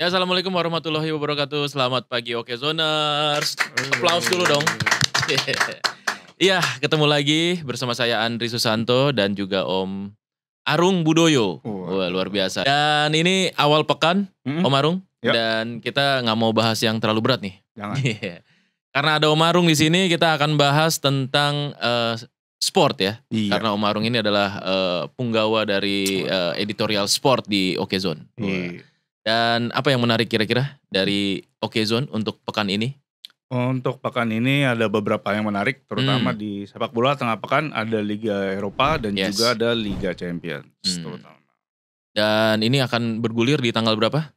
Ya, assalamualaikum warahmatullahi wabarakatuh. Selamat pagi Oke Zoners. Aplaus dulu dong. Iya, ketemu lagi bersama saya Andri Susanto dan juga Om Arung Budoyo. Wah, luar biasa. Dan ini awal pekan, Om Arung. Ya. Dan kita nggak mau bahas yang terlalu berat nih. Jangan. Karena ada Om Arung di sini, kita akan bahas tentang sport ya. Iya. Karena Om Arung ini adalah punggawa dari editorial sport di Oke Zone. Iya. Dan apa yang menarik kira-kira dari Oke Zone untuk pekan ini? Untuk pekan ini ada beberapa yang menarik, terutama di sepak bola tengah pekan ada Liga Eropa dan Yes. juga ada Liga Champions terutama. Dan ini akan bergulir di tanggal berapa?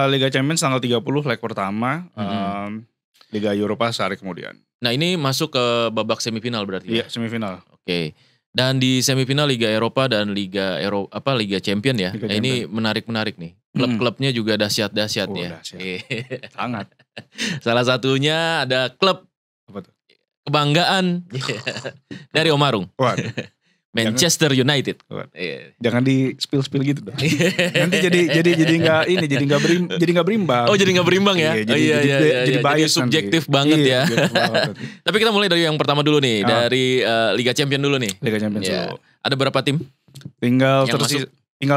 Liga Champions tanggal 30 leg pertama, Liga Eropa sehari kemudian. Nah, ini masuk ke babak semifinal berarti ya? Iya, semifinal. Oke. Dan di semifinal Liga Eropa dan Liga Champion ya. Liga Ini menarik-menarik nih. Klub-klubnya juga dahsyat-dahsyat Oh, ya. dahsyat. Sangat. Salah satunya ada klub Apa tuh? kebanggaan dari Om Arung. Waduh, Manchester United. Waduh. Iya. jangan di spill gitu dong. Nanti jadi nggak berimbang. Oh, jadi nggak berimbang ya? Iya, jadi bias subjektif nanti. banget ya. Subjektif banget nanti. Tapi kita mulai dari yang pertama dulu nih, dari Liga Champion dulu nih. Liga Champions Ya. dulu. Ada berapa tim? Tinggal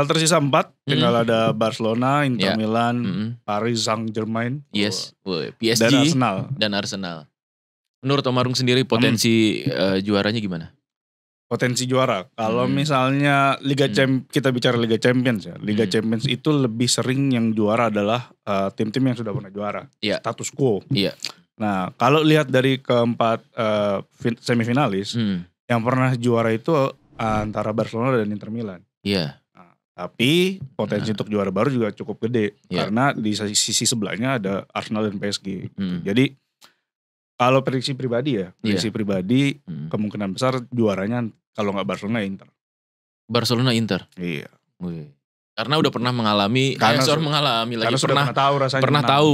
tersisa 4. Tinggal ada Barcelona, Inter Ya. Milan, Mm-mm. Paris Saint-Germain, Yes, dan PSG Arsenal. dan Arsenal. Menurut Om Arung sendiri potensi juaranya gimana? Potensi juara. Kalau misalnya kita bicara Liga Champions ya. Liga Champions itu lebih sering yang juara adalah tim-tim yang sudah pernah juara. Iya. Status quo. Iya. Nah, kalau lihat dari keempat semifinalis, yang pernah juara itu antara Barcelona dan Inter Milan. Iya. Tapi potensi untuk juara baru juga cukup gede. Iya. Karena di sisi sebelahnya ada Arsenal dan PSG. Hmm. Jadi kalau prediksi pribadi ya, kemungkinan besar juaranya kalau nggak Barcelona Inter. Barcelona Inter. Iya. Wih. Karena udah pernah mengalami, Karena pernah tahu rasanya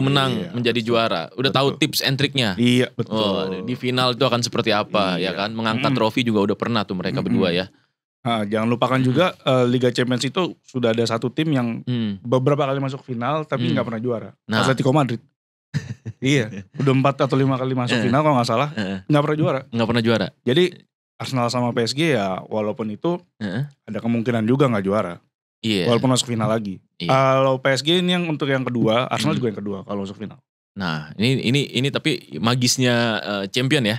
menang Iya, menjadi betul. juara. Udah tahu tips and triknya. Iya, betul. Oh, di final itu akan seperti apa ya Iya. kan? Mengangkat trofi juga udah pernah tuh mereka berdua ya. Nah, jangan lupakan juga Liga Champions itu sudah ada satu tim yang beberapa kali masuk final tapi nggak pernah juara. Nah. Atletico Madrid. Iya, udah 4 atau 5 kali masuk final kalau nggak salah, nggak pernah juara. Nggak pernah juara. Jadi Arsenal sama PSG ya walaupun itu ada kemungkinan juga nggak juara. Iya. Walaupun masuk final lagi. Iya. Kalau PSG ini yang untuk yang kedua, Arsenal juga yang kedua kalau masuk final. Nah, ini tapi magisnya champion ya.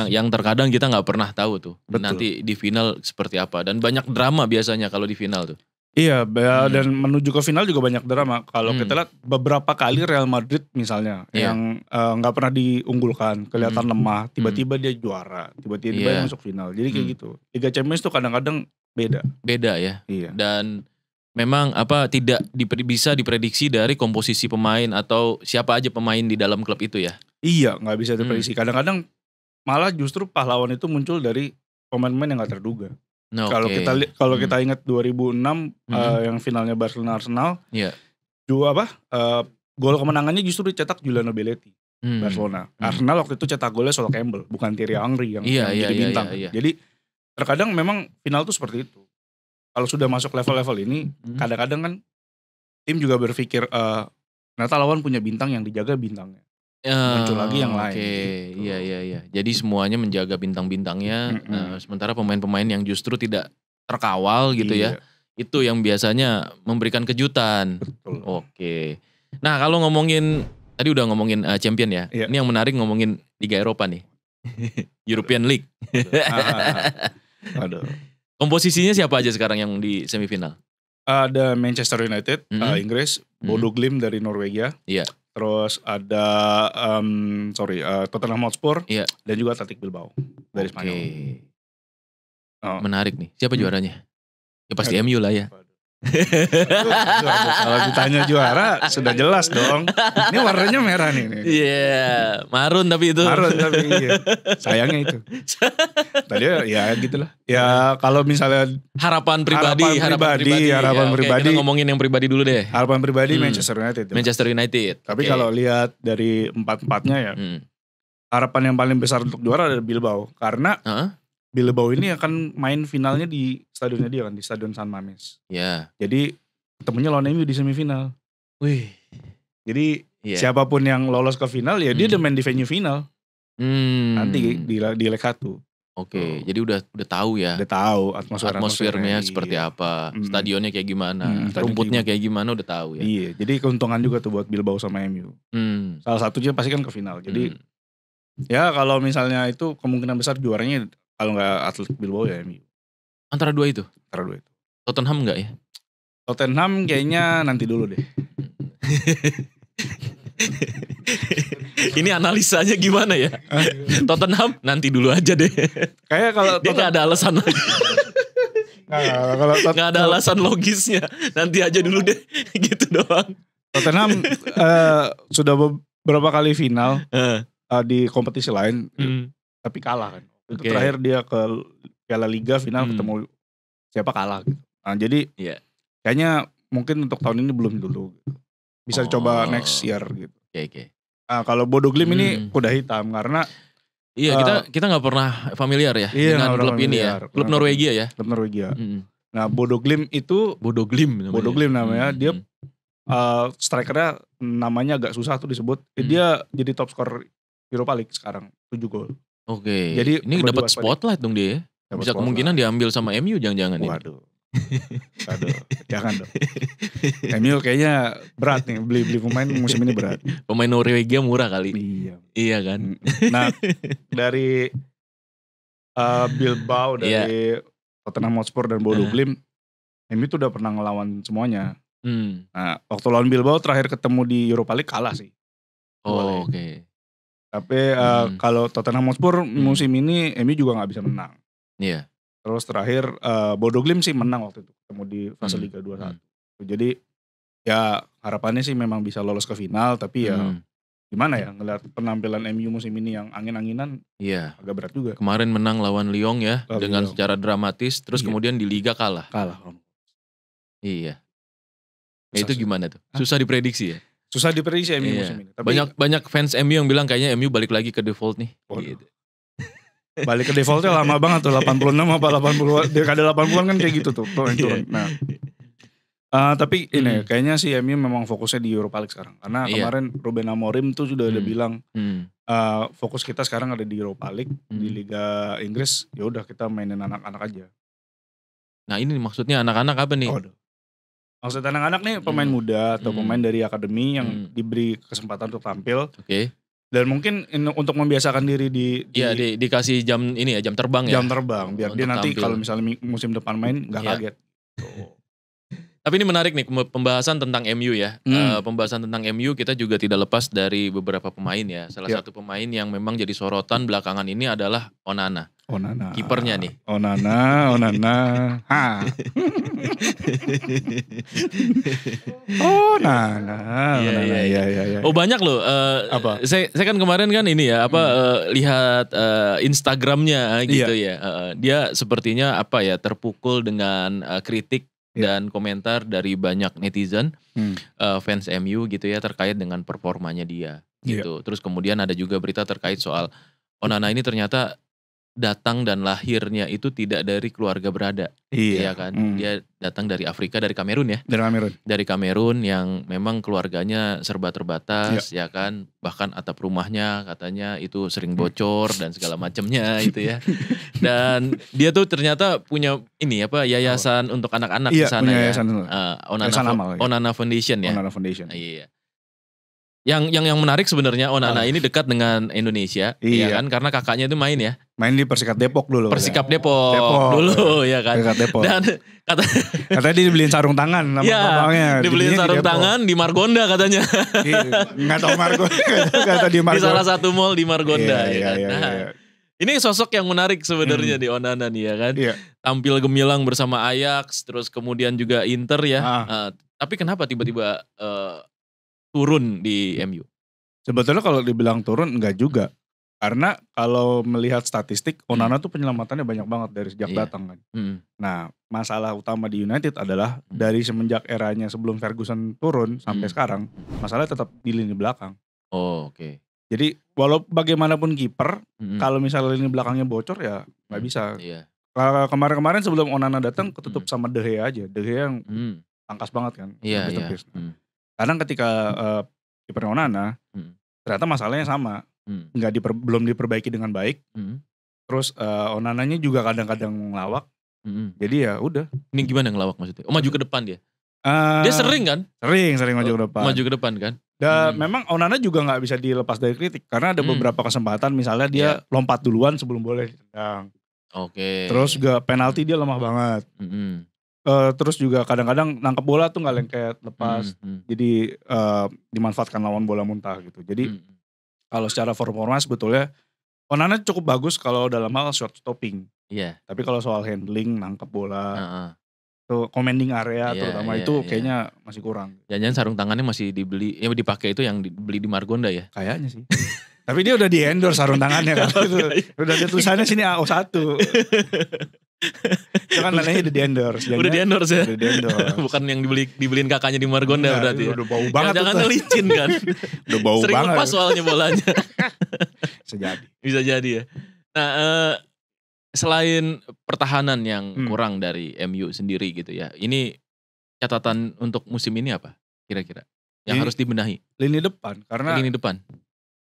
Yang terkadang kita nggak pernah tahu tuh. Betul. Nanti di final seperti apa, dan banyak drama biasanya kalau di final tuh. Iya, dan menuju ke final juga banyak drama. Kalau kita lihat beberapa kali Real Madrid misalnya yang nggak pernah diunggulkan, kelihatan lemah, tiba-tiba dia juara, tiba-tiba dia masuk final. Jadi kayak gitu. Liga Champions tuh kadang-kadang beda ya. Iya. Dan memang tidak bisa diprediksi dari komposisi pemain atau siapa aja pemain di dalam klub itu ya. Iya, nggak bisa diprediksi. Kadang-kadang malah justru pahlawan itu muncul dari pemain-pemain yang nggak terduga. Nah, Kalau kita ingat 2006 yang finalnya Barcelona Arsenal, gol kemenangannya justru dicetak Giuliano Belletti, Barcelona. Arsenal waktu itu cetak golnya Sol Campbell, bukan Thierry Henry yang jadi bintang. Iya. Jadi terkadang memang final tuh seperti itu. Kalau sudah masuk level-level ini, kadang-kadang kan tim juga berpikir ternyata lawan punya bintang yang dijaga bintangnya. Muncul lagi yang lain. Oke, gitu. iya. Jadi semuanya menjaga bintang-bintangnya, sementara pemain-pemain yang justru tidak terkawal gitu ya. Itu yang biasanya memberikan kejutan. Betul. Oke. Nah, kalau ngomongin tadi udah ngomongin champion ya. Iya. Ini yang menarik ngomongin Liga Eropa nih. European League. Aduh. Komposisinya siapa aja sekarang yang di semifinal? Ada Manchester United, Inggris, Bodo Glimt dari Norwegia. Iya. Terus ada Tottenham Hotspur, dan juga Athletic Bilbao dari Spanyol. Menarik nih. Siapa juaranya? Ya pasti MU lah ya. Kalau ditanya juara sudah jelas dong. Ini warnanya merah nih. Iya, marun tapi itu. Marun tapi iya. Sayangnya itu. Tadi ya gitulah. Ya kalau misalnya harapan pribadi. Kita ngomongin yang pribadi dulu deh. Harapan pribadi Manchester United. Manchester United. Tapi kalau lihat dari empat-empatnya ya, harapan yang paling besar untuk juara adalah Bilbao. Karena Bilbao ini akan main finalnya di stadionnya dia kan, di Stadion San Mamés. Ya. Jadi ketemunya lawan MU di semifinal. Wih. Jadi siapapun yang lolos ke final ya dia udah main di venue final. Nanti di leg 1. Oke, jadi udah tahu ya. Udah tahu atmosfernya seperti apa, stadionnya kayak gimana, rumputnya kayak gimana udah tahu ya. Iya, jadi keuntungan juga tuh buat Bilbao sama MU. Salah satunya pasti kan ke final. Jadi ya kalau misalnya itu kemungkinan besar juaranya kalau nggak Athletic Bilbao ya MU. Antara dua itu? Antara dua itu. Tottenham nggak ya? Tottenham kayaknya nanti dulu deh. Ini analisanya gimana ya? Tottenham nanti dulu aja deh. Kayak kalau dia nggak ada alasan lagi. Nggak ada alasan logisnya. Nanti aja dulu deh, gitu doang. Tottenham sudah beberapa kali final di kompetisi lain, tapi kalah kan. Itu terakhir dia ke Piala Liga final ketemu siapa kalah gitu. Nah jadi kayaknya mungkin untuk tahun ini belum dulu. Bisa coba next year gitu. Oke. Nah, kalau Bodo Glimt ini kuda hitam karena kita nggak pernah familiar ya dengan klub ini ya. Klub Norwegia ya. Klub Norwegia. Nah Bodo Glimt itu Bodo Glimt namanya. Dia strikernya namanya agak susah tuh disebut. Dia jadi top skor Europa League sekarang 7 gol. Oke. Jadi ini dapat spotlight dong dia. Bisa kemungkinan diambil sama MU jangan-jangan ini. Waduh, jangan dong. MU kayaknya berat nih, beli pemain musim ini berat. Pemain Norwegia murah kali. Iya kan. Nah dari Bilbao, dari Tottenham Hotspur dan Bodo Glimt, MU tuh udah pernah ngelawan semuanya. Nah waktu lawan Bilbao terakhir ketemu di Europa League kalah sih. Oke. Tapi kalau Tottenham Hotspur musim ini MU juga gak bisa menang. Iya. Terus terakhir Bodo Glimt sih menang waktu itu ketemu di fase Liga 2-1. Jadi ya harapannya sih memang bisa lolos ke final, tapi ya gimana ya ngeliat penampilan MU musim ini yang angin-anginan agak berat juga. Kemarin menang lawan Lyon ya dengan secara dramatis, terus kemudian di Liga kalah. Iya. Itu gimana tuh? Susah diprediksi ya? Susah diprediksi MU musim ini. Tapi banyak fans MU yang bilang kayaknya MU balik lagi ke default nih. Gitu. Balik ke defaultnya lama banget tuh 86 apa 80 dekade 80-an kan kayak gitu tuh turun. Nah, tapi ini kayaknya si MU memang fokusnya di Europa League sekarang karena kemarin Ruben Amorim tuh sudah bilang fokus kita sekarang ada di Europa League, di Liga Inggris ya udah kita mainin anak-anak aja. Nah ini maksudnya anak-anak apa nih? Maksud anak-anak nih pemain muda atau pemain dari akademi yang diberi kesempatan untuk tampil. Dan mungkin untuk membiasakan diri dikasih jam ini ya, jam terbang ya. Jam terbang biar dia nanti kalau misalnya musim depan main gak kaget. Tapi ini menarik nih pembahasan tentang MU ya. Pembahasan tentang MU kita juga tidak lepas dari beberapa pemain ya. Salah satu pemain yang memang jadi sorotan belakangan ini adalah Onana. Kipernya nih. Onana. Ha. Onana. Iya. Oh banyak loh. Apa? Saya kan kemarin kan ini ya lihat Instagramnya gitu ya. Dia sepertinya terpukul dengan kritik dan komentar dari banyak netizen fans MU gitu ya terkait dengan performanya dia gitu. Terus kemudian ada juga berita terkait soal Onana ini ternyata datang dan lahirnya itu tidak dari keluarga berada. Iya kan? Dia datang dari Afrika, dari Kamerun ya. Dari Kamerun yang memang keluarganya serba terbatas ya kan. Bahkan atap rumahnya katanya itu sering bocor dan segala macamnya itu ya. Dan dia tuh ternyata punya yayasan untuk anak-anak di sana ya. Onana Foundation ya. Onana Foundation. Iya. Yang menarik sebenarnya Onana ini dekat dengan Indonesia, ya kan? Karena kakaknya itu main ya. Main di Persikap Depok dulu. Persikap Depok dulu ya kan. Depok. Dan katanya dia dibeliin sarung tangan sama bapaknya. Dibeliin sarung tangan di Margonda katanya. Nggak tahu Margonda. Kata di Margonda. Di salah satu mall di Margonda. Iya. Ini sosok yang menarik sebenarnya di Onana nih ya kan. Tampil gemilang bersama Ajax, terus kemudian juga Inter ya. Tapi kenapa tiba-tiba turun di MU? Sebetulnya kalau dibilang turun enggak juga. Karena kalau melihat statistik Onana tuh penyelamatannya banyak banget dari sejak datang kan. Nah masalah utama di United adalah dari semenjak eranya sebelum Ferguson turun sampai sekarang masalahnya tetap di lini belakang. Oke. Jadi walau bagaimanapun kiper kalau misalnya lini belakangnya bocor ya gak bisa. Kemarin-kemarin sebelum Onana datang ketutup sama De Gea aja. De Gea yang tangkas banget kan. Iya. Kadang ketika kiper Onana, ternyata masalahnya sama. Belum diperbaiki dengan baik. Terus Onananya juga kadang-kadang ngelawak. Jadi ya udah. Ini gimana ngelawak maksudnya? Maju ke depan dia? Dia sering kan? Sering maju ke depan. Maju ke depan kan? Dan memang Onana juga gak bisa dilepas dari kritik. Karena ada beberapa kesempatan misalnya dia lompat duluan sebelum boleh ditendang. Oke. Terus juga penalti dia lemah banget. Terus juga kadang-kadang nangkep bola tuh gak lengket, lepas. Jadi dimanfaatkan lawan bola muntah gitu. Jadi kalau secara performa sebetulnya Onana cukup bagus kalau dalam hal shot stopping. Iya. Tapi kalau soal handling, nangkep bola, tuh commanding area terutama itu kayaknya masih kurang. Jangan-jangan sarung tangannya masih dibeli, dipakai itu yang dibeli di Margonda ya? Kayaknya sih. Tapi dia udah di-endorse sarung tangannya kan. Udah ada tulisannya sini AO1. Itu kan namanya udah di-endorse. Udah di-endorse ya? Udah di-endorse. Bukan yang dibeliin kakaknya di Margonda berarti ya? Udah bau banget. Jangan licin kan? Udah bau sering banget. Sering lepas soalnya bolanya. Bisa jadi ya. Nah selain pertahanan yang kurang dari MU sendiri gitu ya. Ini catatan untuk musim ini apa kira-kira? Yang harus dibenahi? Lini depan. Karena lini depan.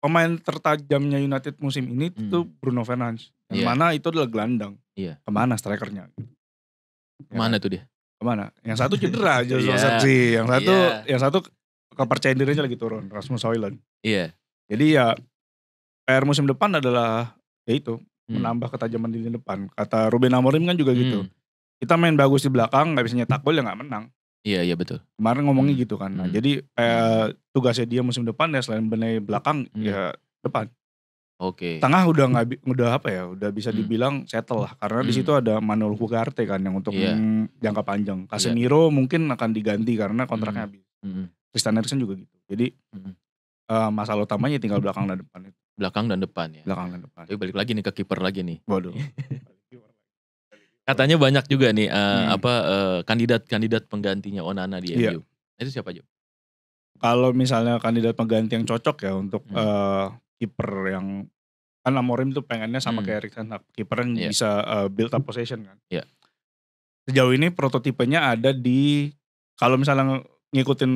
Pemain tertajamnya United musim ini itu Bruno Fernandes. Yang mana itu adalah gelandang. Kemana strikernya? Kemana tuh dia? Kemana? Yang satu cedera Joshua Yang satu kepercayaan dirinya lagi turun. Rasmus Højlund. Iya. Jadi ya PR musim depan adalah yaitu menambah ketajaman di lini depan. Kata Ruben Amorim kan juga gitu. Kita main bagus di belakang, gak bisa nyetak gol ya gak menang. Iya betul. Kemarin ngomongnya gitu kan. Nah, jadi tugasnya dia musim depan ya selain benahi belakang ya depan. Oke. Tengah udah bisa dibilang settle lah karena di situ ada Manuel Ugarte kan yang untuk jangka panjang. Casemiro mungkin akan diganti karena kontraknya habis. Christian Eriksen juga gitu. Jadi masalah utamanya tinggal belakang dan depan itu. Belakang dan depan ya. Belakang dan depan. Tapi balik lagi nih ke kiper lagi nih. Waduh. Katanya banyak juga nih kandidat-kandidat penggantinya Onana di MU. Itu siapa aja? Kalau misalnya kandidat pengganti yang cocok ya untuk kiper yang kan Amorim tuh pengennya sama kayak Erik ten Hag, kiper yang bisa build up possession kan. Sejauh ini prototipenya ada di kalau misalnya ngikutin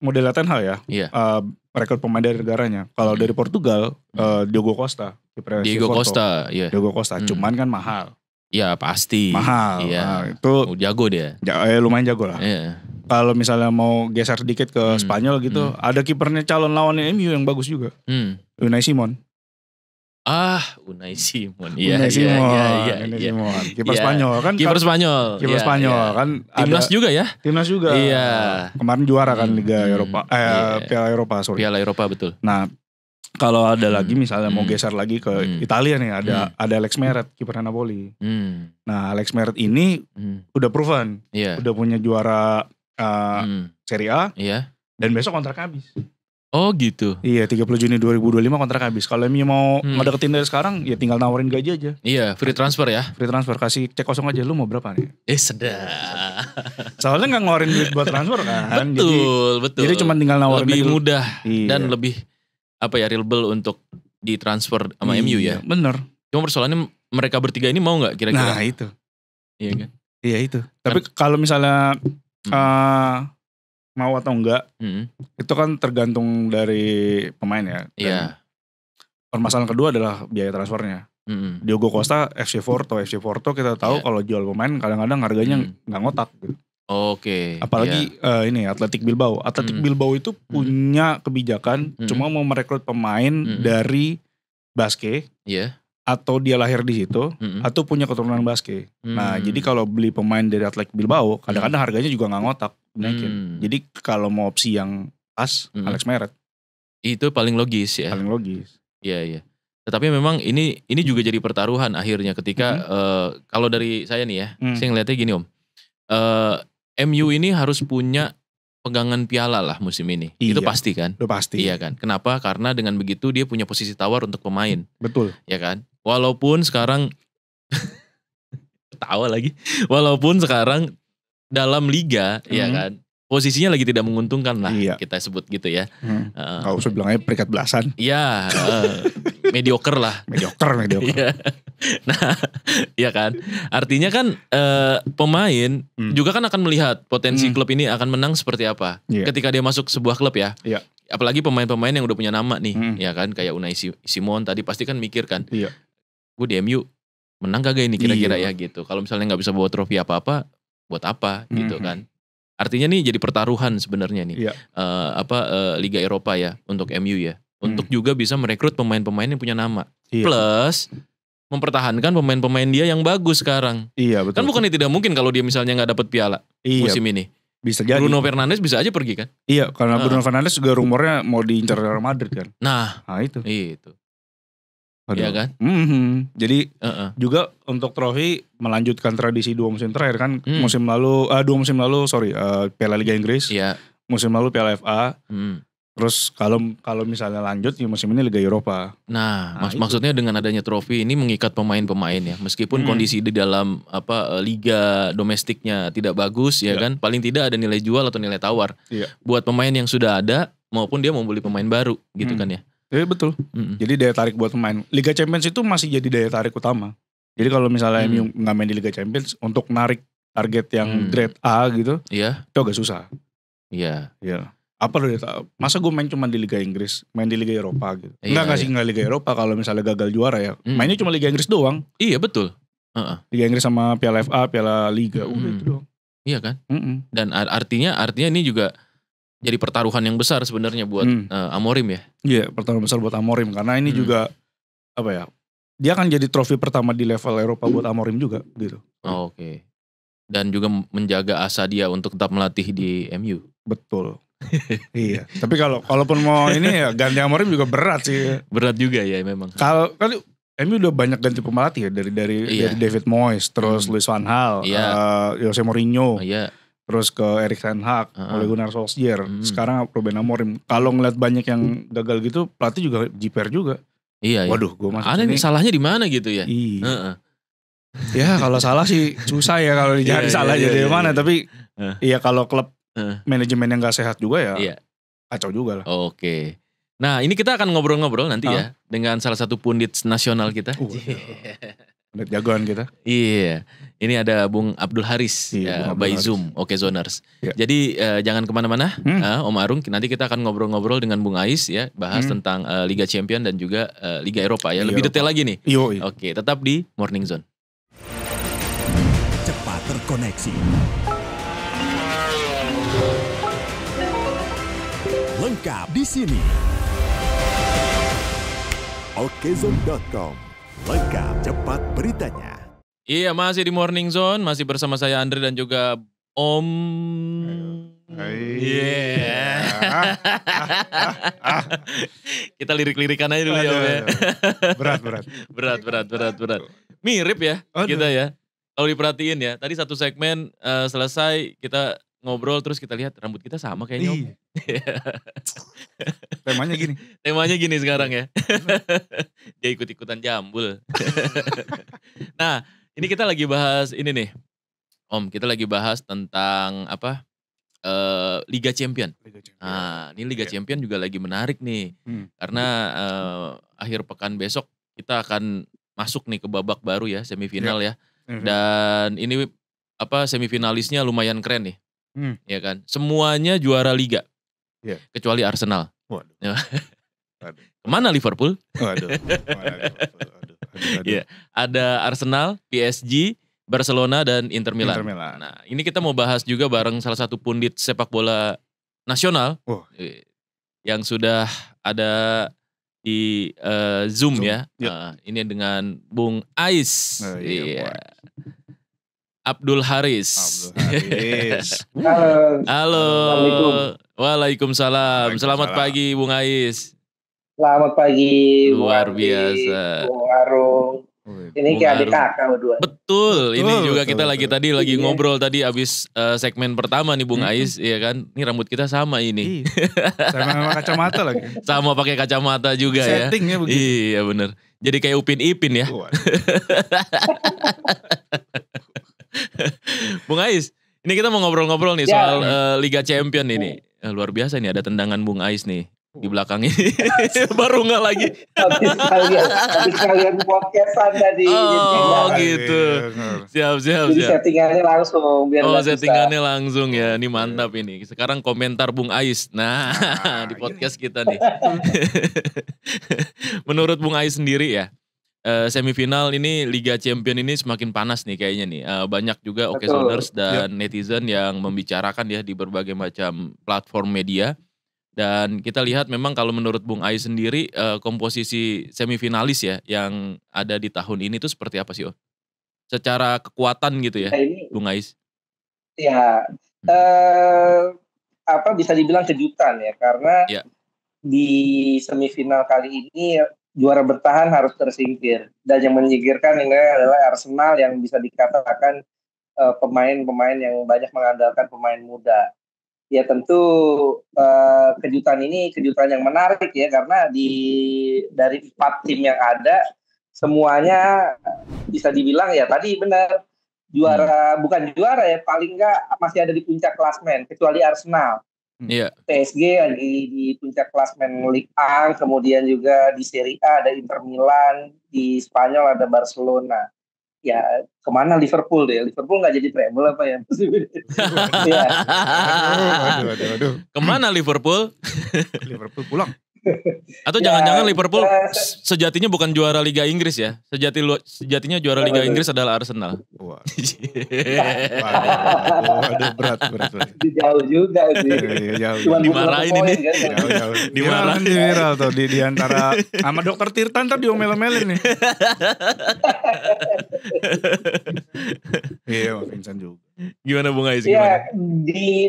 model ten Hag ya. Rekrut pemain dari negaranya. Kalau dari Portugal Diogo Costa, kiper Diogo Costa, cuman kan mahal. Ya pasti. Mahal. Iya. Nah, itu jago dia. Lumayan jago lah. Iya. Kalau misalnya mau geser sedikit ke Spanyol gitu, ada kipernya calon lawannya MU yang bagus juga. Unai Simon. Unai Simon. Unai Simon. Kiper Spanyol kan. Kiper Spanyol kan. Timnas juga ya? Timnas juga. Iya. Kemarin juara kan Liga Eropa. Piala Eropa, sorry. Piala Eropa betul. Nah, kalau ada lagi misalnya mau geser lagi ke Italia nih, ada Alex Meret, kiper Napoli. Nah, Alex Meret ini udah proven. Udah punya juara Serie A. Dan besok kontraknya habis. Oh gitu. Iya, 30 Juni 2025 kontrak habis. Kalau MU mau ngedeketin dari sekarang ya tinggal nawarin gaji aja. Iya, free transfer ya. Free transfer, kasih cek kosong aja, lu mau berapa nih? Sedap. Soalnya gak ngeluarin duit buat transfer kan. Betul. Jadi cuma tinggal nawarin lebih aja. Mudah dan lebih reliable untuk ditransfer sama MU ya. Bener. Cuma persoalannya mereka bertiga ini mau gak kira-kira? Nah itu. Iya kan? Iya itu. Tapi kalau misalnya mau atau enggak, itu kan tergantung dari pemain ya. Iya. Permasalahan kedua adalah biaya transfernya. Diogo Costa, FC Porto kita tahu kalau jual pemain kadang-kadang harganya nggak ngotak. Gitu. Oke. Apalagi ini Athletic Bilbao. Athletic Bilbao itu punya kebijakan cuma mau merekrut pemain dari Basque. Atau dia lahir di situ, atau punya keturunan Basque. Nah, jadi kalau beli pemain dari Athletic Bilbao, kadang-kadang harganya juga nggak ngotak. Jadi kalau mau opsi yang pas, Alex Meret. Itu paling logis ya. Paling logis. Iya. Tetapi memang ini juga jadi pertaruhan akhirnya ketika kalau dari saya nih ya, saya ngeliatnya gini Om. MU ini harus punya pegangan piala lah musim ini. Itu pasti kan? Itu pasti. Iya kan? Kenapa? Karena dengan begitu dia punya posisi tawar untuk pemain. Betul. Ya kan? Walaupun sekarang tawa lagi. Walaupun sekarang dalam liga ya kan, posisinya lagi tidak menguntungkan lah, kita sebut gitu ya. Gak usah bilangnya peringkat belasan. Iya, mediocre lah. Mediocre. Iya. Nah, iya kan. Artinya kan pemain juga kan akan melihat potensi klub ini akan menang seperti apa. Ketika dia masuk sebuah klub ya. Apalagi pemain-pemain yang udah punya nama nih, ya kan. Kayak Unai Simon tadi pasti kan mikir kan. Gue di MU menang kagak ini kira-kira ya gitu. Kalau misalnya nggak bisa bawa trofi apa-apa, buat apa gitu kan. Artinya nih jadi pertaruhan sebenarnya nih. Liga Eropa ya untuk MU ya. Untuk juga bisa merekrut pemain-pemain yang punya nama. Plus mempertahankan pemain-pemain dia yang bagus sekarang. Iya betul. Kan bukannya tidak mungkin kalau dia misalnya nggak dapet piala musim ini. Bisa jadi. Bruno Fernandes bisa aja pergi kan? Iya, karena Bruno Fernandes juga rumornya mau diincar Real Madrid kan. Nah itu. Iya kan? Jadi juga untuk trofi melanjutkan tradisi 2 musim terakhir kan. Musim lalu, 2 musim lalu Piala Liga Inggris. Iya. Musim lalu Piala FA. Terus kalau misalnya lanjut ya musim ini Liga Eropa. Nah maksudnya dengan adanya trofi ini mengikat pemain-pemain ya. Meskipun kondisi di dalam liga domestiknya tidak bagus ya kan. Paling tidak ada nilai jual atau nilai tawar. Buat pemain yang sudah ada maupun dia mau beli pemain baru gitu kan ya. Iya betul. Jadi daya tarik buat pemain. Liga Champions itu masih jadi daya tarik utama. Jadi kalau misalnya MU nggak main di Liga Champions untuk narik target yang grade A gitu. Iya. Itu agak susah. Iya. Apa masa gue main cuma di Liga Inggris, main di Liga Eropa gitu. Enggak Liga Eropa kalau misalnya gagal juara ya. Mainnya cuma Liga Inggris doang. Iya betul. Liga Inggris sama Piala FA, Piala Liga udah itu doang. Iya kan? Dan artinya ini juga jadi pertaruhan yang besar sebenarnya buat Amorim ya. Iya, pertaruhan besar buat Amorim karena ini juga dia akan jadi trofi pertama di level Eropa buat Amorim juga gitu. Oke. Dan juga menjaga asa dia untuk tetap melatih di MU. Betul. Iya, tapi kalaupun mau ini ya ganti Amorim juga berat sih. Berat juga ya memang. Kalau MU udah banyak ganti pelatih ya dari David Moyes, terus Louis van Gaal, Jose Mourinho, terus ke Erik ten Hag, Ole Gunnar Solskjaer, sekarang Ruben Amorim. Kalau ngeliat banyak yang gagal gitu, pelatih juga jiper juga. Iya. Waduh, gue masuk ada sini. Salahnya di mana gitu ya? Iya. Ya kalau salah sih susah ya kalau dicari salah jadi mana. Tapi ya kalau klub manajemen yang gak sehat juga ya kacau juga lah. Oke. Nah ini kita akan ngobrol-ngobrol nanti ya dengan salah satu pundit nasional kita. Pundit jagoan kita. Iya. Ini ada Bung Abdul Haris by Zoom, Okezoners. Jadi jangan kemana-mana Om Arung. Nanti kita akan ngobrol-ngobrol dengan Bung Ais ya. Bahas tentang Liga Champion dan juga Liga Eropa ya. Lebih detail lagi nih. Oke, tetap di Morning Zone. Cepat terkoneksi. Lengkap di sini. Okezone.com. Lengkap cepat beritanya. Iya, masih di Morning Zone, masih bersama saya Andre dan juga Om. Kita lirik-lirikan aja dulu ya Om ya. Berat. Mirip ya kita ya. Kalau diperhatiin ya, tadi satu segmen selesai kita ngobrol terus kita lihat rambut kita sama kayaknya Om. Temanya gini sekarang ya. Dia ikut-ikutan jambul. Nah, ini kita lagi bahas ini nih. Om, kita lagi bahas tentang Liga Champion. Nah, ini Liga Champion juga lagi menarik nih. Karena akhir pekan besok kita akan masuk nih ke babak baru ya, semifinal ya. Dan ini semifinalisnya lumayan keren nih. Ya kan, semuanya juara liga, kecuali Arsenal. Waduh. Kemana Liverpool? Ya, ada Arsenal, PSG, Barcelona dan Inter Milan. Nah, ini kita mau bahas juga bareng salah satu pundit sepak bola nasional yang sudah ada di Zoom ya. Ini dengan Bung Ais. Abdul Haris. Halo. Waalaikumsalam. Selamat pagi Bung Ais. Selamat pagi. Luar biasa. Bung Arung. Ini kayak adik kakak berdua. Betul. Ini juga kita lagi ngobrol tadi abis segmen pertama nih Bung Ais, ya kan. Ini rambut kita sama ini. Sama kacamata lagi. Sama pakai kacamata juga ya. Settingnya begitu. Iya bener. Jadi kayak Upin Ipin ya. Bung Ais, ini kita mau ngobrol-ngobrol nih soal Liga Champion ini. Luar biasa nih, ada tendangan Bung Ais nih. di belakang ini. Baru nggak lagi. Habis kalian podcastan tadi. Oh gitu. Siap. Jadi settingannya langsung biar nggak settingannya langsung ya. Ini mantap ini. Sekarang komentar Bung Ais. Nah di podcast kita nih. Menurut Bung Ais sendiri ya, semifinal ini Liga Champion ini semakin panas nih kayaknya nih. Banyak juga Okezoners dan netizen yang membicarakan ya di berbagai macam platform media. Dan kita lihat memang kalau menurut Bung Ais sendiri komposisi semifinalis ya yang ada di tahun ini tuh seperti apa sih secara kekuatan gitu ya Bung Ais? Ya bisa dibilang kejutan ya karena di semifinal kali ini juara bertahan harus tersingkir dan yang menyingkirkan ini adalah Arsenal yang bisa dikatakan pemain-pemain yang banyak mengandalkan pemain muda. Ya tentu kejutan ini kejutan yang menarik ya karena dari 4 tim yang ada semuanya bisa dibilang ya tadi benar bukan juara ya paling enggak masih ada di puncak klasmen kecuali Arsenal. PSG di puncak klasmen Ligue 1, kemudian juga di Serie A ada Inter Milan, di Spanyol ada Barcelona. Ya kemana Liverpool deh? Liverpool nggak jadi treble apa ya? Ya. Aduh. Kemana Liverpool? Liverpool pulang. Atau jangan-jangan Liverpool sejatinya bukan juara Liga Inggris ya? Sejatinya juara Liga Inggris adalah Arsenal. Waduh, berat. Jauh juga sih. Jauh. Dimarahin ini. Kan? Jauh. Dimarahin viral tuh di antara sama Dokter Tirta ntar diomel-omelin nih. Iya, Vincent juga. Gimana Bung Ais? Ya,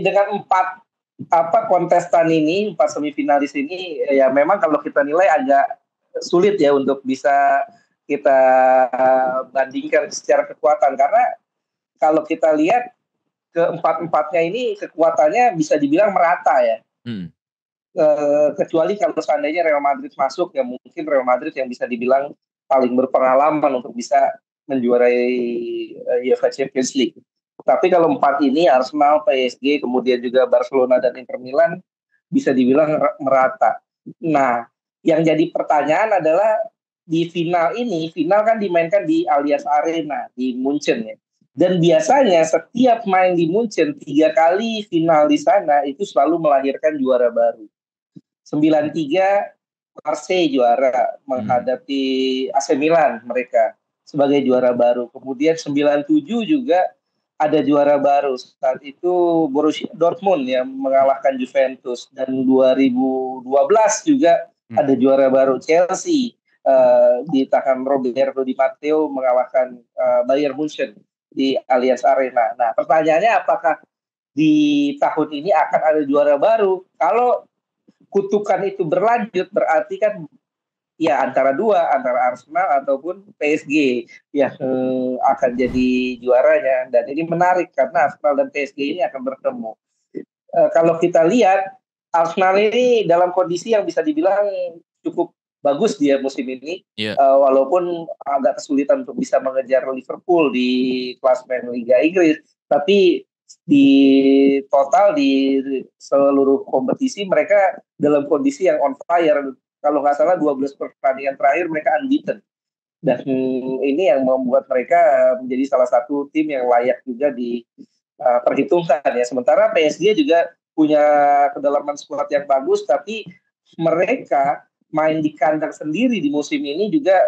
dengan 4 kontestan ini 4 semifinalis ini ya memang kalau kita nilai agak sulit ya untuk bisa kita bandingkan secara kekuatan karena kalau kita lihat keempat-empatnya ini kekuatannya bisa dibilang merata ya. Kecuali kalau seandainya Real Madrid masuk ya mungkin Real Madrid yang bisa dibilang paling berpengalaman untuk bisa menjuarai UEFA Champions League. Tapi kalau 4 ini Arsenal, PSG, kemudian juga Barcelona dan Inter Milan bisa dibilang merata. Nah, yang jadi pertanyaan adalah di final kan dimainkan di Allianz Arena di Munchen ya. Dan biasanya setiap main di Munchen 3 kali final di sana itu selalu melahirkan juara baru. 93 Marseille juara menghadapi AC Milan mereka sebagai juara baru. Kemudian 97 juga ada juara baru saat itu Borussia Dortmund yang mengalahkan Juventus dan 2012 juga ada juara baru Chelsea di tangan Roberto Di Matteo mengalahkan Bayern Munchen di Allianz Arena. Nah pertanyaannya apakah di tahun ini akan ada juara baru? Kalau kutukan itu berlanjut berarti kan ya antara Arsenal ataupun PSG yang akan jadi juaranya dan ini menarik karena Arsenal dan PSG ini akan bertemu. Kalau kita lihat Arsenal ini dalam kondisi yang bisa dibilang cukup bagus dia musim ini, walaupun agak kesulitan untuk bisa mengejar Liverpool di klasemen Liga Inggris, tapi di total di seluruh kompetisi mereka dalam kondisi yang on fire. Kalau nggak salah 12 pertandingan terakhir mereka unbeaten. Dan ini yang membuat mereka menjadi salah satu tim yang layak juga diperhitungkan ya. Sementara PSG juga punya kedalaman skuad yang bagus, tapi mereka main di kandang sendiri di musim ini juga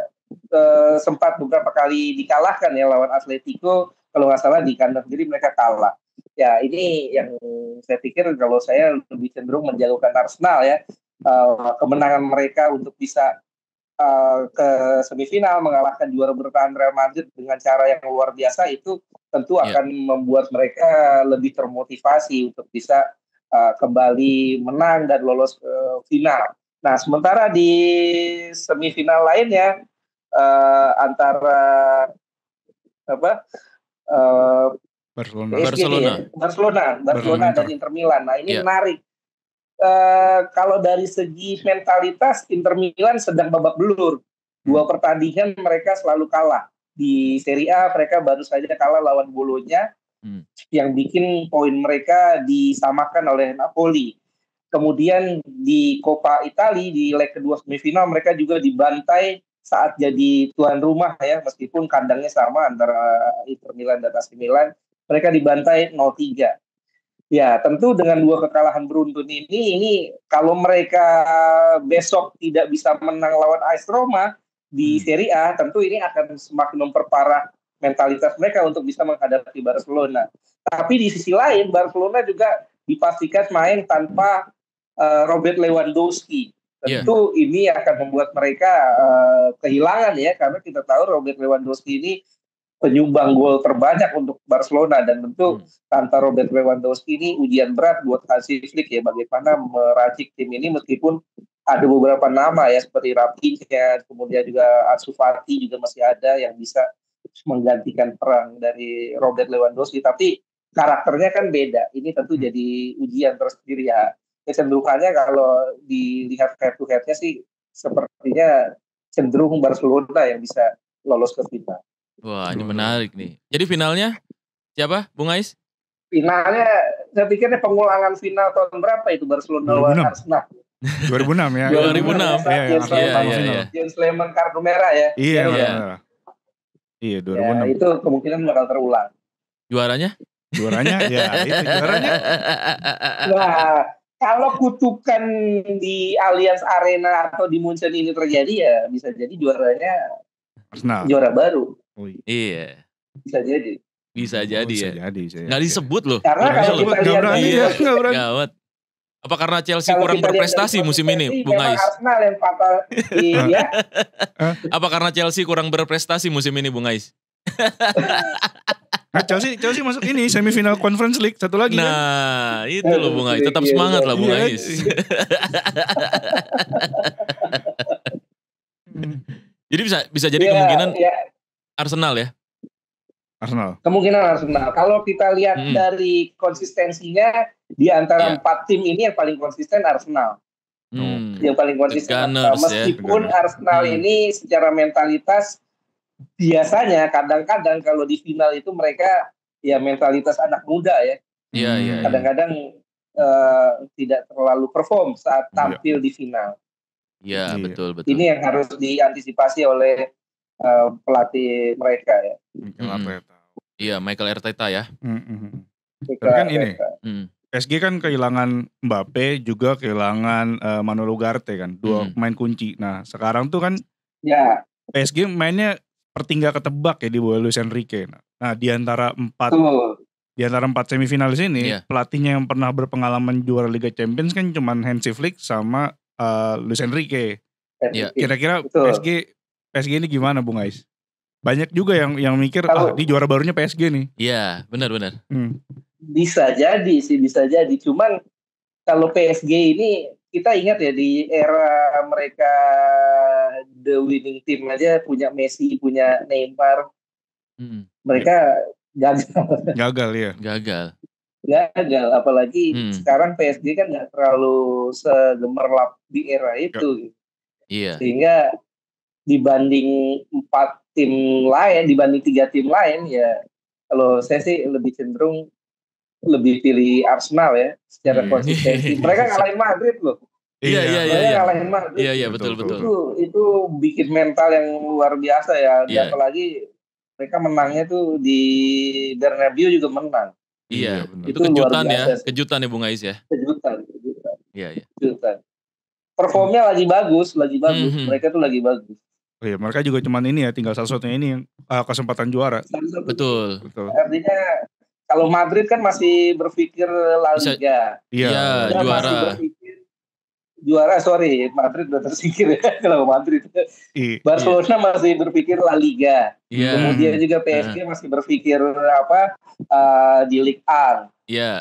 sempat beberapa kali dikalahkan ya lawan Atletico. Kalau nggak salah di kandang sendiri mereka kalah. Ya ini yang saya pikir kalau saya lebih cenderung menjagokan Arsenal ya. Kemenangan mereka untuk bisa ke semifinal mengalahkan juara bertahan Real Madrid dengan cara yang luar biasa itu tentu akan membuat mereka lebih termotivasi untuk bisa kembali menang dan lolos ke final. Nah sementara di semifinal lainnya antara Barcelona dan Inter Milan. Nah ini menarik. Kalau dari segi mentalitas Inter Milan sedang babak belur. 2 pertandingan mereka selalu kalah. Di Serie A mereka baru saja kalah lawan Bologna yang bikin poin mereka disamakan oleh Napoli. Kemudian di Coppa Italia di leg kedua semifinal mereka juga dibantai saat jadi tuan rumah ya, meskipun kandangnya sama antara Inter Milan dan AC Milan, mereka dibantai 0-3. Ya, tentu dengan 2 kekalahan beruntun ini kalau mereka besok tidak bisa menang lawan AS Roma di Serie A, tentu ini akan semakin memperparah mentalitas mereka untuk bisa menghadapi Barcelona. Tapi di sisi lain, Barcelona juga dipastikan main tanpa Robert Lewandowski. Tentu ini akan membuat mereka kehilangan ya, karena kita tahu Robert Lewandowski ini penyumbang gol terbanyak untuk Barcelona, dan tentu tanpa Robert Lewandowski ini ujian berat buat Hansi Flick ya, bagaimana meracik tim ini meskipun ada beberapa nama ya seperti Rafinha, kemudian juga Ansu Fati juga masih ada yang bisa menggantikan peran dari Robert Lewandowski, tapi karakternya kan beda. Ini tentu jadi ujian tersendiri ya. Kecenderungannya kalau dilihat head to head-nya sih sepertinya cenderung Barcelona yang bisa lolos ke final. Wah, ini menarik nih. Jadi finalnya siapa, Bung Ais? Finalnya saya pikirnya pengulangan final tahun berapa itu Barcelona lawan Arsenal. 2006 ya. 2006. Iya. Jens Lehmann kartu merah ya. Iya, 2006. Ya, itu kemungkinan bakal terulang. Juaranya ya itu juaranya. Nah, kalau kutukan di Allianz Arena atau di Munchen ini terjadi ya bisa jadi juaranya Arsenal. Juara baru. Oh, iya. Iya. Bisa jadi. Bisa jadi ya. Nggak disebut loh. Karena kalau kita lihat nggak berani. Gawat. Apa karena Chelsea kurang berprestasi musim ini, Bung Ais? Arsenal yang fatal ya. Apa karena Chelsea kurang berprestasi musim ini, Bung Ais? Nah, Chelsea masuk ini semifinal Conference League satu lagi. Nah, itu loh Bung Ais. Tetap semangat lah Bung Ais. Jadi bisa jadi kemungkinan Arsenal ya? Arsenal. Kemungkinan Arsenal. Kalau kita lihat dari konsistensinya di antara 4 tim ini yang paling konsisten Arsenal. Yang paling konsisten. Meskipun Arsenal ini secara mentalitas biasanya kadang-kadang kalau di final itu mereka ya mentalitas anak muda ya. Iya. Kadang-kadang tidak terlalu perform saat tampil di final. Iya, betul. Ini yang harus diantisipasi oleh pelatih mereka ya. Michael Arteta ya. Tapi kan ini PSG kan kehilangan Mbappe, juga kehilangan Manolo Ugarte kan, 2 pemain kunci. Nah sekarang tuh kan PSG mainnya seperti nggak ketebak ya di bawah Luis Enrique. Nah di antara 4 semifinalis ini pelatihnya yang pernah berpengalaman juara Liga Champions kan cuman Hansi Flick sama Luis Enrique. Kira-kira PSG ini gimana Bung Ais? Banyak juga yang mikir di juara barunya PSG nih. Iya, benar. Bisa jadi. Cuman kalau PSG ini kita ingat ya di era mereka the winning team aja punya Messi, punya Neymar. Mereka gagal ya. Gagal, apalagi sekarang PSG kan nggak terlalu segemerlap di era itu. Iya. Sehingga dibanding 3 tim lain ya, kalau saya sih lebih cenderung lebih pilih Arsenal ya secara konsistensi. Mereka ngalahin Madrid loh. Iya. Ngalahin Madrid. Iya, betul. Itu bikin mental yang luar biasa ya. Dan apalagi mereka menangnya tuh di Bernabeu juga menang. Iya, itu kejutan ya Bung Ais ya. Kejutan. Iya. Kejutan. Performnya lagi bagus. Mereka tuh lagi bagus. Oh iya, mereka juga cuman ini ya, tinggal satu-satunya ini yang kesempatan juara. Betul. Artinya kalau Madrid kan masih berpikir La Liga. Iya, juara. Madrid udah tersingkir ya kalau Madrid. Barcelona masih berpikir La Liga. Kemudian juga PSG masih berpikir di Ligue 1.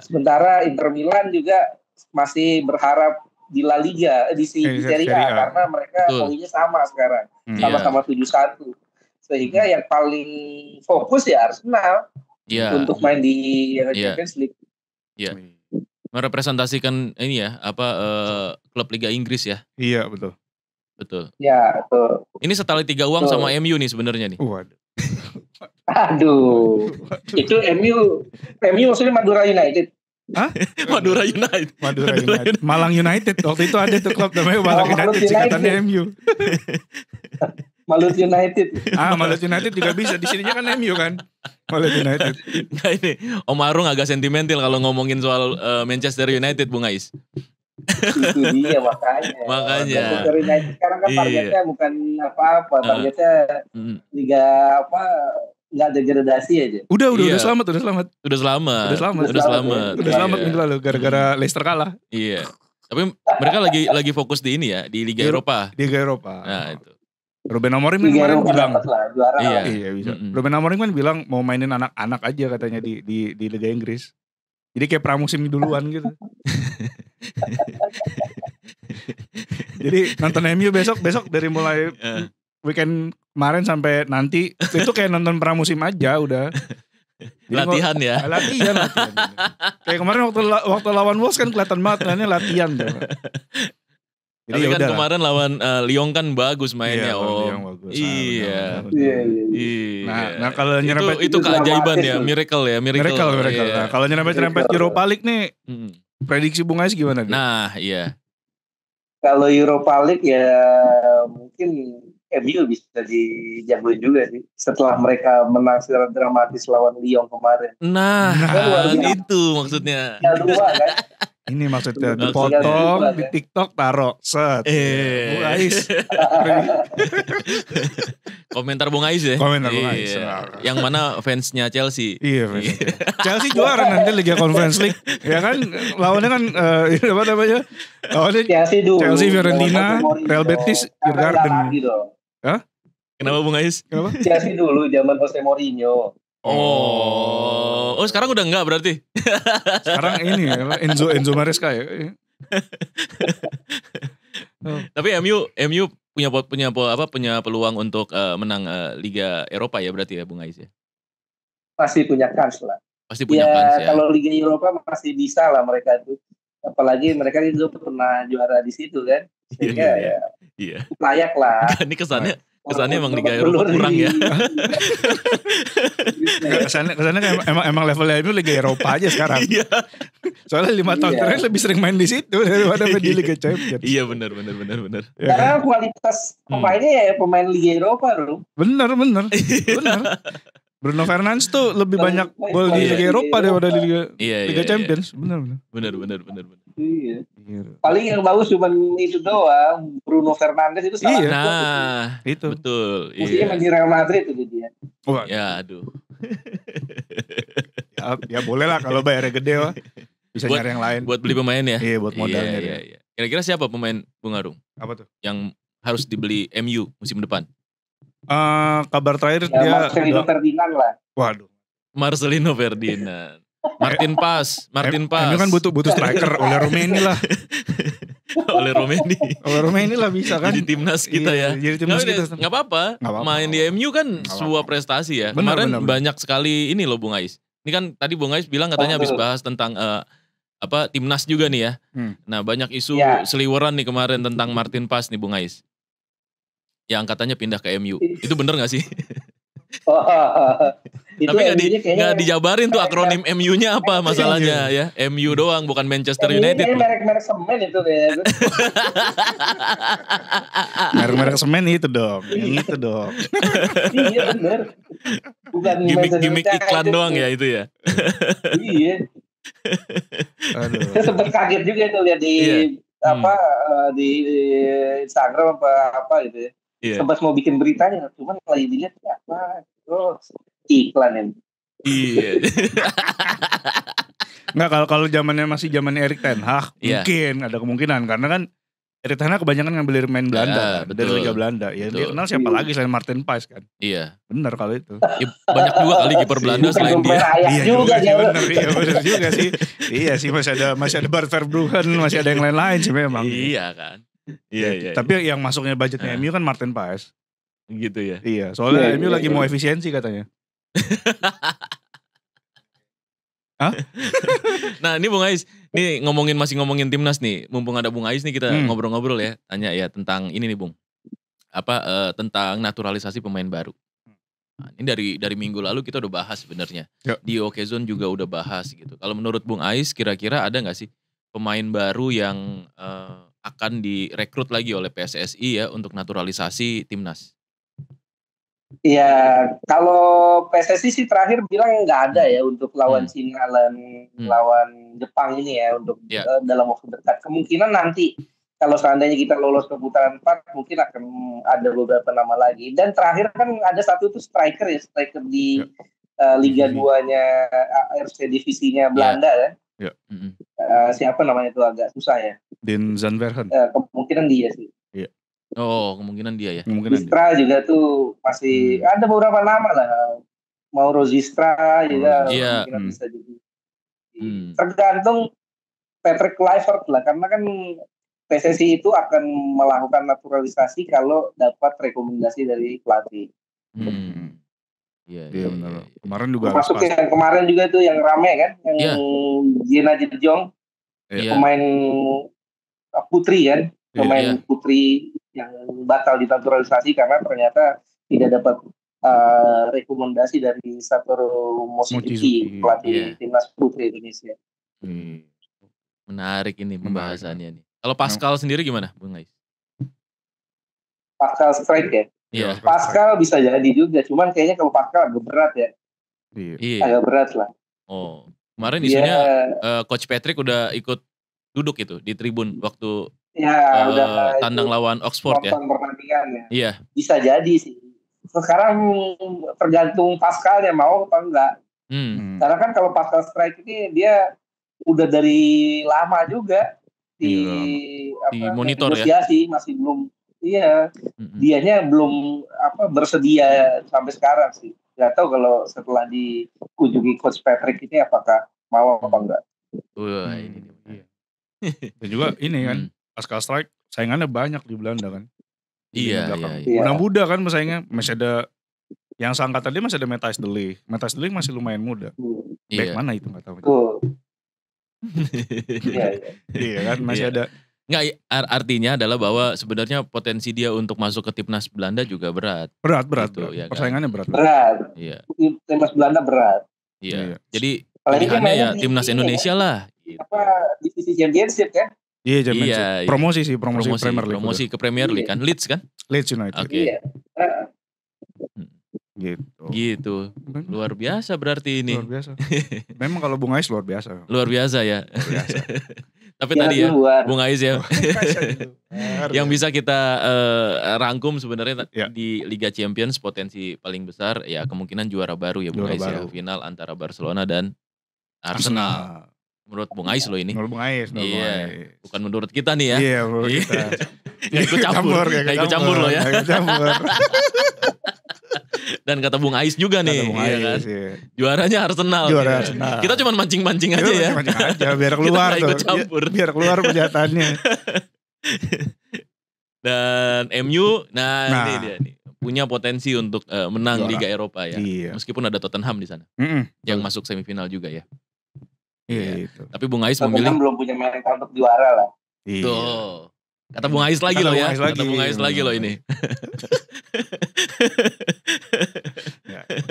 Sementara Inter Milan juga masih berharap di La Liga, di Serie A karena mereka poinnya sama sekarang. Sama-sama 71. Sehingga yang paling fokus ya Arsenal untuk main di Champions League. Iya. Merepresentasikan ini ya, klub Liga Inggris ya. Iya, betul. Ya, betul. Ini setali 3 uang sama MU nih sebenarnya nih. Waduh. Aduh. Itu MU maksudnya Madura United. Hah? Madura United. Madura United. Malang United. Waktu itu ada tuh klub namanya Malang United. Singkatannya MU. Malut United. Malut United juga bisa. Di sininya kan MU kan. Malut United. Nah ini Om Arung agak sentimental kalau ngomongin soal Manchester United, Bung Ais. Itu dia makanya. Manchester United sekarang kan targetnya bukan apa-apa. Targetnya liga apa, nggak degradasi aja. Udah selamat. Udah selamat minggu lalu gara-gara Leicester kalah. Iya. Tapi mereka lagi fokus di ini ya, di Liga Eropa. Liga Eropa. Nah itu. Ruben Amorim kemarin bilang. Iya bisa. Ruben Amorim kan bilang mau mainin anak-anak aja katanya di Liga Inggris. Jadi kayak pramusim duluan gitu. Jadi nonton MU besok dari mulai weekend kemarin sampai nanti itu kayak nonton pramusim aja udah. Jadi latihan ya. Latihan. Kayak kemarin waktu lawan Wolves kan kelihatan banget latihan tuh. Jadi tapi kan kemarin lawan Lyon kan bagus mainnya Bagus. Iya. Nah kalau nyerempet itu keajaiban ya, miracle. Nah, kalau nyerempet Europa League nih, prediksi Bung Ais gimana? Nah, iya. Kalau Europa League ya mungkin MU bisa dijagoin juga sih setelah mereka menang secara dramatis lawan Lyon kemarin. Nah itu maksudnya. Kan? Ini maksudnya dipotong di TikTok taruh set. Bung Ais. Komentar Bung Ais ya. Komentar Bung Ais. Yang mana fansnya Chelsea. Iya. Chelsea juara nanti Liga Conference League. Ya kan lawannya kan apa namanya? Lawannya Chelsea, Fiorentina, Real Betis, Jurgen. Hah? Kenapa Bung Ais? Kenapa? Chelsea dulu zaman Jose Mourinho. Oh sekarang udah enggak berarti? Sekarang ini Enzo Maresca ya. Tapi MU punya peluang untuk menang Liga Eropa ya berarti ya Bung Ais ya? Masih punya kans lah. Pasti punya kans ya. Kalau Liga Eropa masih bisa lah mereka itu. Apalagi mereka itu pernah juara di situ kan. Sehingga iya. Layak lah. Ini kesannya emang Liga Eropa kurang ya. Kesannya emang levelnya itu Liga Eropa aja sekarang. Iya. Soalnya 5 tahun terakhir lebih sering main di situ daripada main di Liga Champions. Iya benar. Karena kualitas pemainnya ya pemain Liga Eropa loh. Benar. Bruno Fernandes tuh lebih banyak gol di Liga Eropa daripada di Liga Champions. Benar. Iya. Paling yang bagus cuma itu doang. Bruno Fernandes itu salah. Iya. Nah, itu betul. Mestinya main di Real Madrid itu dia. Ya aduh. ya boleh lah kalau bayarnya gede lah. Bisa nyari yang lain. Buat beli pemain ya. Iya buat modalnya. Iya. Kira-kira siapa pemain Bung Arung? Apa tuh? Yang harus dibeli MU musim depan? Kabar terakhir dia Marcelino Ferdinand lah. Waduh. Marcelino Ferdinand. Martin Pas. MU kan butuh striker oleh Romeni lah. Oleh Romeni lah bisa kan. Jadi timnas kita ya. Jadi timnas kita. Gak apa-apa. Main di MU kan sebuah prestasi ya. Kemarin banyak sekali ini loh Bung Ais. Ini kan tadi Bung Ais bilang katanya habis bahas tentang timnas juga nih ya. Nah banyak isu seliweran nih kemarin tentang Martin Pas nih Bung Ais. Yang katanya pindah ke MU. Itu bener gak sih? Tapi gak dijabarin tuh akronim MU-nya apa masalahnya ya. MU doang bukan Manchester United. Ini merek-merek semen itu kayak. Merek-merek semen itu dong. Yang itu dong. Iya bener. Bukan gimmick iklan doang ya itu ya. Iya. Saya sempet kaget juga tuh lihat di di Instagram apa gitu ya. Sempat mau bikin beritanya, cuman lagi dilihat apa? Iklan ini. Iya. Nggak kalau zamannya masih zamannya Erik ten Hag mungkin ada kemungkinan karena kan Erik ten Hag kebanyakan ngambil main Belanda dari Liga Belanda. Ya dia kenal siapa lagi selain Martin Pas kan? Iya. Bener kalau itu. Ya, banyak juga kali kiper Belanda selain dia. Iya bener juga sih. Iya sih masih ada Bart Verbruggen, masih ada yang lain-lain sih memang. Iya kan. Iya. Tapi yang masuknya budgetnya MU kan Martin Pas. Gitu ya. Iya, soalnya MU lagi mau efisiensi katanya. Hah? Nah ini Bung Ais, nih masih ngomongin timnas nih. Mumpung ada Bung Ais nih kita ngobrol-ngobrol ya. Tanya ya tentang ini nih Bung. Tentang naturalisasi pemain baru. Nah, ini dari minggu lalu kita udah bahas sebenarnya. Ya. Di Okezone juga udah bahas gitu. Kalau menurut Bung Ais kira-kira ada nggak sih pemain baru yang akan direkrut lagi oleh PSSI ya untuk naturalisasi timnas? Ya, kalau PSSI sih terakhir bilang nggak ada ya untuk lawan Cina dan lawan Jepang ini ya untuk dalam waktu dekat. Kemungkinan nanti kalau seandainya kita lolos ke putaran 4 mungkin akan ada beberapa nama lagi. Dan terakhir kan ada satu tuh striker di Liga 2-nya ARC divisinya Belanda kan. Ya. Siapa namanya itu agak susah ya. Den Zandbergen. Kemungkinan dia sih. Iya. Oh, kemungkinan dia ya. Zistra juga tuh masih ada beberapa nama lah. Mauro Zistra juga kemungkinan bisa jadi. Tergantung Patrick Kluivert lah, karena kan PSSI itu akan melakukan naturalisasi kalau dapat rekomendasi dari pelatih. Iya benar. Kemarin juga masuk yang kemarin juga itu yang rame kan, yang Gina Jejong, pemain putri kan, putri yang batal dinaturalisasi karena ternyata tidak dapat rekomendasi dari Satoru Mochizuki, pelatih timnas putri Indonesia. Menarik ini pembahasannya nih. Kalau Pascal sendiri gimana, Bung Ais? Pascal Strike ya? Iya. Pascal bisa jadi juga, cuman kayaknya kalau Pascal agak berat ya. Iya. Agak berat lah. Oh, kemarin isunya Coach Patrick udah ikut duduk itu di tribun waktu udah tandang lawan Oxford ya. Pertandingan ya. Iya. Bisa jadi sih. Sekarang tergantung Pascalnya mau apa enggak. Karena kan kalau Pascal Strike ini dia udah dari lama juga di monitor negosiasi, masih belum dianya belum bersedia sampai sekarang sih. Nggak tahu kalau setelah dikunjungi Coach Patrick ini apakah mau apa enggak. Dan juga ini kan Pascal Strike saingannya banyak di Belanda kan. Iya. Muda kan pesaingnya, masih ada yang seangkatan dia masih ada Matthijs de Ligt. Matthijs de Ligt masih lumayan muda. Back mana itu nggak tahu. Iya kan masih ada. Nggak, artinya adalah bahwa sebenarnya potensi dia untuk masuk ke timnas Belanda juga berat. Berat. Gitu, ya kan? Persaingannya berat. Iya. Timnas Belanda berat. Iya. Jadi pilihannya ya timnas Indonesia lah. Gitu. Divisi Championship kan? Iya, Championship. Promosi Premier League. Promosi ke Premier League kan, Leeds kan? Leeds United. Oke. Iya. Gitu. Luar biasa berarti ini. Luar biasa. Memang kalau Bung Ais luar biasa. Luar biasa ya. Tapi tadi ya Bung Ais ya. Yang bisa kita rangkum sebenarnya di Liga Champions potensi paling besar ya kemungkinan juara baru ya Bung Ais ya. Final antara Barcelona dan Arsenal. Menurut Bung Ais loh ini. Menurut Bung Ais. Iya. Bukan menurut kita nih ya. Iya menurut kita. Gak ikut campur loh ya. Dan kata Bung Ais juga nih, kan? Juaranya Arsenal. Arsenal. Kita cuma mancing-mancing aja ya. Mancing aja biar keluar tuh. Biar keluar pernyataannya. Dan MU, ini dia nih, punya potensi untuk menang Liga Eropa ya. Iya. Meskipun ada Tottenham di sana, yang masuk semifinal juga ya. Iya. Tapi Bung Ais memilih belum punya mental untuk juara lah. Iya. Tuh. Kata Bung Ais lagi loh ya. Kata Bung Ais lagi loh ini.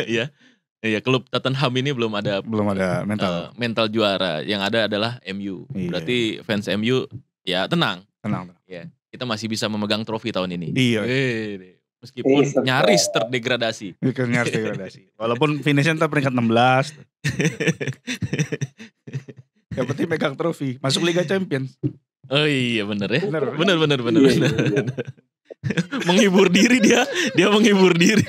Iya. Iya, klub Tottenham ini belum ada mental juara. Yang ada adalah MU. Iya. Berarti fans MU ya tenang. Tenang. Ya, kita masih bisa memegang trofi tahun ini. Iya. Meskipun nyaris terdegradasi. Walaupun finishnya ntar peringkat 16. Yang penting megang trofi, masuk Liga Champions. Oh iya bener ya. Bener. Menghibur diri dia menghibur diri.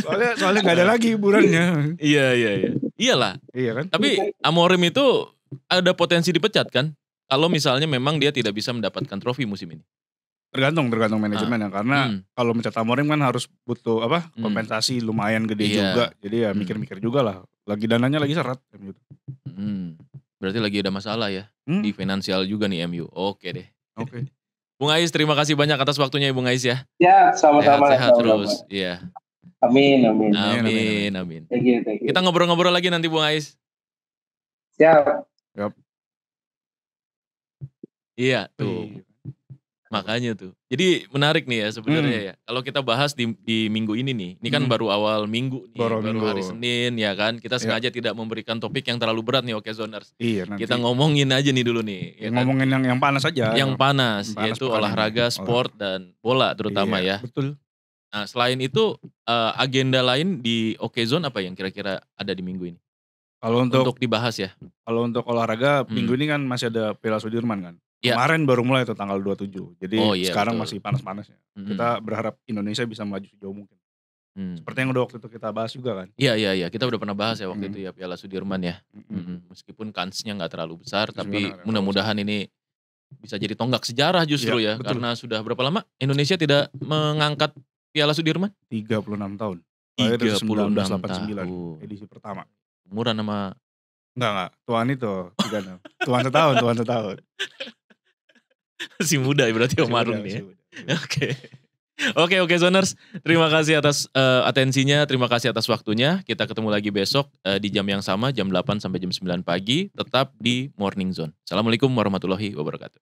soalnya nggak ada lagi hiburannya. Iya. Iyalah. Iya kan. Tapi Amorim itu ada potensi dipecat kan? Kalau misalnya memang dia tidak bisa mendapatkan trofi musim ini. Tergantung manajemen ya, karena kalau mencat Amorim kan harus butuh kompensasi lumayan gede juga. Jadi ya mikir-mikir juga lah. Lagi dananya lagi seret. Berarti lagi ada masalah ya di finansial juga nih MU. Oke deh. Oke. Bung Ais, terima kasih banyak atas waktunya ya Bung Ais ya. Ya, sama-sama. Sehat terus. Iya. Amin. Thank you. Kita ngobrol-ngobrol lagi nanti Bung Ais. Siap. Iya, tuh. Makanya tuh. Jadi menarik nih ya sebenarnya ya. Kalau kita bahas di minggu ini nih. Ini kan baru awal minggu nih. Baru hari Senin ya kan. Kita sengaja tidak memberikan topik yang terlalu berat nih Okezoners. Iya, nanti kita ngomongin aja nih dulu nih. Ya ngomongin kan? yang panas aja. Yang panas yaitu olahraga, sport dan bola terutama ya. Betul. Nah selain itu agenda lain di Okezone apa yang kira-kira ada di minggu ini? Kalau untuk dibahas ya. Kalau untuk olahraga minggu ini kan masih ada Piala Sudirman kan. Ya. Kemarin baru mulai tuh tanggal 27. Jadi sekarang betul. masih panas-panasnya. Kita berharap Indonesia bisa maju sejauh mungkin. Seperti yang udah waktu itu kita bahas juga kan. Iya. Kita udah pernah bahas ya waktu itu ya Piala Sudirman ya. Meskipun kansnya gak terlalu besar. Tapi mudah-mudahan ini bisa jadi tonggak sejarah justru ya. Betul. Karena sudah berapa lama Indonesia tidak mengangkat Piala Sudirman? 36 tahun. 36 tahun. Edisi pertama. Umuran sama... Enggak. Tuan itu. Tuan setahun. Masih muda berarti Om Arung nih ya. Oke, Zoners. Terima kasih atas atensinya, terima kasih atas waktunya. Kita ketemu lagi besok di jam yang sama, jam 8 sampai jam 9 pagi. Tetap di Morning Zone. Assalamualaikum warahmatullahi wabarakatuh.